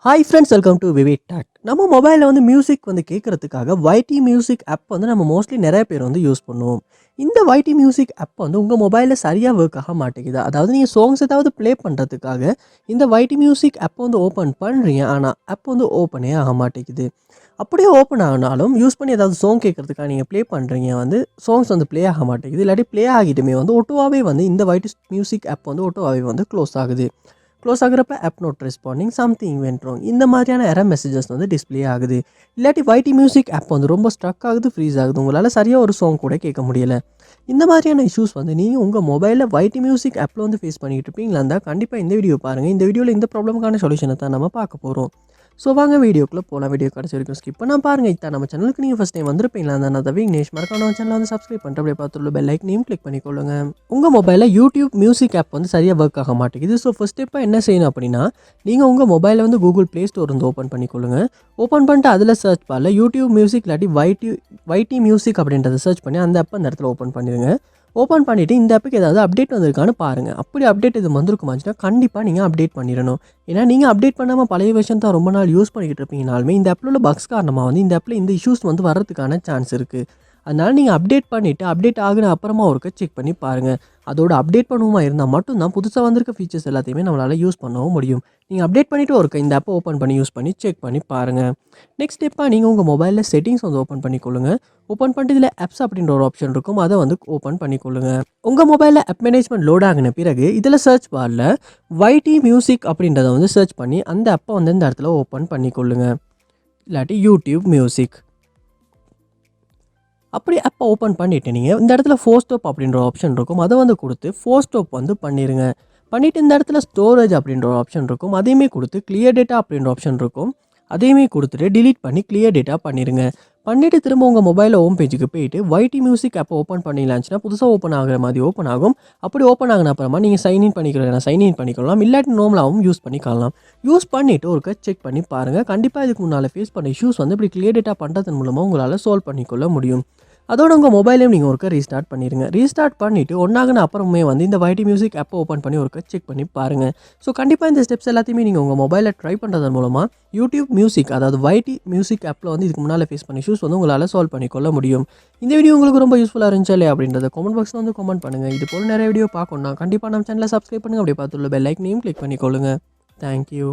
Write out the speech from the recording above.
Hi friends, welcome to VividTech. நம்ம மொபைலில் வந்து மியூசிக் வந்து கேட்குறதுக்காக வைட்டி மியூசிக் ஆப் வந்து நம்ம மோஸ்ட்லி நிறைய பேர் வந்து யூஸ் பண்ணுவோம். இந்த வைட்டி மியூசிக் ஆப் வந்து உங்கள் மொபைலில் சரியாக ஒர்க் ஆக மாட்டேங்குது. அதாவது நீங்கள் சாங்ஸ் ஏதாவது ப்ளே பண்ணுறதுக்காக இந்த வைட்டி மியூசிக் ஆப் வந்து ஓப்பன் பண்ணுறீங்க, ஆனால் ஆப் வந்து ஓப்பனே ஆக மாட்டேங்குது. அப்படியே ஓப்பன் ஆகினாலும் யூஸ் பண்ணி ஏதாவது சாங் கேட்குறதுக்காக நீங்கள் ப்ளே பண்ணுறீங்க, வந்து சாங்ஸ் வந்து ப்ளே ஆக மாட்டேங்குது. இல்லாட்டி ப்ளே ஆகிட்டுமே வந்து ஒட்டுவாவே வந்து இந்த வைட்டி மியூசிக் ஆப் வந்து ஒட்டுவாவே வந்து க்ளோஸ் ஆகுது. க்ளோஸ் ஆகுறப்ப app not responding, something went wrong, இந்த மாதிரியான எரர் மெசேஜஸ் வந்து டிஸ்ப்ளே ஆகுது. இல்லாட்டி வைட்டி மியூசிக் ஆப் வந்து ரொம்ப ஸ்ட்ரக் ஆகுது, ஃப்ரீஸ் ஆகுது, உங்களால் சரியாக ஒரு சாங் கூட கேட்க முடியலை. இந்த மாதிரியான இஷ்யூஸ் வந்து நீங்கள் உங்கள் மொபைலில் வைட்டி மியூசிக் ஆப்பில் வந்து ஃபேஸ் பண்ணிகிட்டு இருப்பீங்களா இருந்தால் கண்டிப்பாக இந்த வீடியோ பாருங்கள். இந்த வீடியோவில் இந்த ப்ராப்ளம்க்கான சொல்யூஷனை தான் நம்ம பார்க்க போகிறோம். ஸோ வாங்க வீடியோக்குள்ளே போகலாம். வீடியோ கடைசி வரைக்கும் ஸ்கிப் பண்ணால் பாருங்கள். இதான் நம்ம சேனலுக்கு நீங்கள் ஃபஸ்ட் டைம் வந்திருப்பீங்களா இருந்தால் நான் விக்னேஷ், மறக்காம நம்ம சேனலை வந்து சப்ஸ்கிரைப் பண்ணிட்டு அப்படியே பார்த்துள்ள பெல் ஐக்கனையும் கிளிக் பண்ணிக்கொள்ளுங்க. உங்கள் மொபைலில் யூடியூப் மியூசிக் ஆப் வந்து சரியாக ஒர்க் ஆக மாட்டேங்குது. ஸோ ஃபஸ்ட் ஸ்டெப்பாக என்ன செய்யணும் அப்படின்னா, நீங்கள் உங்கள் மொபைலில் வந்து கூகுள் ப்ளே ஸ்டோர் வந்து ஓப்பன் பண்ணிக்கொள்ளுங்க. ஓப்பன் பண்ணிட்டு அதில் சர்ச் பாரில் யூடியூப் மியூசிக் இல்லாட்டி வைட்டி மியூசிக் அப்படின்றத சர்ச் பண்ணி அந்த ஆப்பை அந்த இடத்துல ஓப்பன் பண்ணிடுங்க. ஓப்பன் பண்ணிவிட்டு இந்த ஆப்புக்கு ஏதாவது அப்டேட் வந்திருக்கான்னு பாருங்கள். அப்படி அப்டேட் இது வந்திருக்குமாச்சுன்னா கண்டிப்பாக நீங்கள் அப்டேட் பண்ணிடணும். ஏன்னா நீங்கள் அப்டேட் பண்ணாமல் பழைய வெர்ஷன் தான் ரொம்ப நாள் யூஸ் பண்ணிக்கிட்டு இருப்பீங்கனாலுமே இந்த ஆப்பில் உள்ள பக்ஸ் காரணமாக வந்து இந்த ஆப்பில் இந்த இஷ்யூஸ் வந்து வரதுக்கான சான்ஸ் இருக்குது. அதனால் நீங்கள் அப்டேட் பண்ணிவிட்டு அப்டேட் ஆகின அப்புறமா ஒருக்க செக் பண்ணி பாருங்கள். அதோட அப்டேட் பண்ணுவோமா இருந்தால் மட்டும்தான் புதுசாக வந்திருக்க ஃபீச்சர்ஸ் எல்லாத்தையுமே நம்மளால் யூஸ் பண்ணவும் முடியும். நீங்கள் அப்டேட் பண்ணிவிட்டு ஒருக்க இந்த ஆப்பை ஓப்பன் பண்ணி யூஸ் பண்ணி செக் பண்ணி பாருங்கள். நெக்ஸ்ட் ஸ்டெப்பாக நீங்கள் உங்கள் மொபைலில் செட்டிங்ஸ் வந்து ஓப்பன் பண்ணிக்கொள்ளுங்க. ஓப்பன் பண்ணிட்டு இதில் ஆப்ஸ் அப்படின்ற ஒரு ஆப்ஷன் இருக்கும், அதை வந்து ஓப்பன் பண்ணிக்கொள்ளுங்க. உங்கள் மொபைலில் ஆப் மேனேஜ்மெண்ட் லோட் ஆகின பிறகு இதில் சர்ச் பாரில் வைட்டி மியூசிக் அப்படின்றத வந்து சர்ச் பண்ணி அந்த ஆப்பை வந்து இந்த இடத்துல ஓப்பன் பண்ணிக்கொள்ளுங்க. இல்லாட்டி யூடியூப் மியூசிக் அப்படி ஆப்பை ஓப்பன் பண்ணிவிட்டு நீங்கள் இந்த இடத்துல ஃபோர் ஸ்டாப் அப்படின்ற ஆப்ஷன் இருக்கும், அதை வந்து கொடுத்து ஃபோர் ஸ்டாப் வந்து பண்ணிடுங்க. பண்ணிவிட்டு இந்த இடத்துல ஸ்டோரேஜ் அப்படின்ற ஒரு ஆப்ஷன் இருக்கும், அதையுமே கொடுத்து கிளியர் டேட்டா அப்படின்ற ஆப்ஷன் இருக்கும், அதையுமே கொடுத்துட்டு டிலீட் பண்ணி கிளியர் டேட்டா பண்ணிடுங்க. பண்ணிவிட்டு திரும்ப உங்கள் மொபைலில் ஹோம் பேஜுக்கு போயிட்டு வைட்டி மியூசிக் ஆப்பை ஓப்பன் பண்ணிடலாச்சுன்னா புதுசாக ஓப்பன் ஆகிற மாதிரி ஓப்பன் ஆகும். அப்படி ஓப்பன் ஆகின அப்புறமா நீங்கள் சைன்இன் பண்ணிக்கலாம், இல்லாட்டி நார்மலாகவும் யூஸ் பண்ணிக்கலாம். யூஸ் பண்ணிவிட்டு ஒரு செக் பண்ணி பாருங்கள். கண்டிப்பாக இதுக்கு முன்னால் ஃபேஸ் பண்ண இஷ்யூஸ் வந்து இப்படி கிளியர் டேட்டா பண்ணுறதன் மூலமாக உங்களால் சால்வ் பண்ணிக்கொள்ள முடியும். அதோட உங்கள் மொபைலையும் நீங்கள் ஒருக்க ரீஸ்டார்ட் பண்ணிடுங்க. ரீஸ்டார்ட் பண்ணிவிட்டு ஒன்றாகின அப்புறமே வந்து இந்த வைட்டி மியூசிக் ஆப்பை ஓப்பன் பண்ணி ஒருக்க செக் பண்ணி பாருங்கள். ஸோ கண்டிப்பாக இந்த ஸ்டெப்ஸ் எல்லாத்தையுமே நீங்கள் உங்கள் மொபைலில் ட்ரை பண்ணுறதன் மூலமாக யூடியூப் மியூசிக், அதாவது வைட்டி மியூசிக் ஆப்பில் வந்து இதுக்கு முன்னால் ஃபேஸ் பண்ண இஷ்யூஸ் வந்து உங்களால் சால்வ் பண்ணிக்கொள்ள முடியும். இந்த வீடியோ உங்களுக்கு ரொம்ப யூஸ்ஃபுல்லாக இருந்துச்சா இல்லையா அப்படின்றத கமெண்ட் பாக்ஸில் வந்து கமெண்ட் பண்ணுங்கள். இது போல் நிறைய வீடியோ பார்க்கணும்னா கண்டிப்பாக நம்ம சேனலை சப்ஸ்கிரைப் பண்ணுங்கள். அப்படியே பார்த்துள்ள பெல் ஐக்கனையும் கிளிக் பண்ணிக்கொள்ளுங்கள். தேங்க்யூ.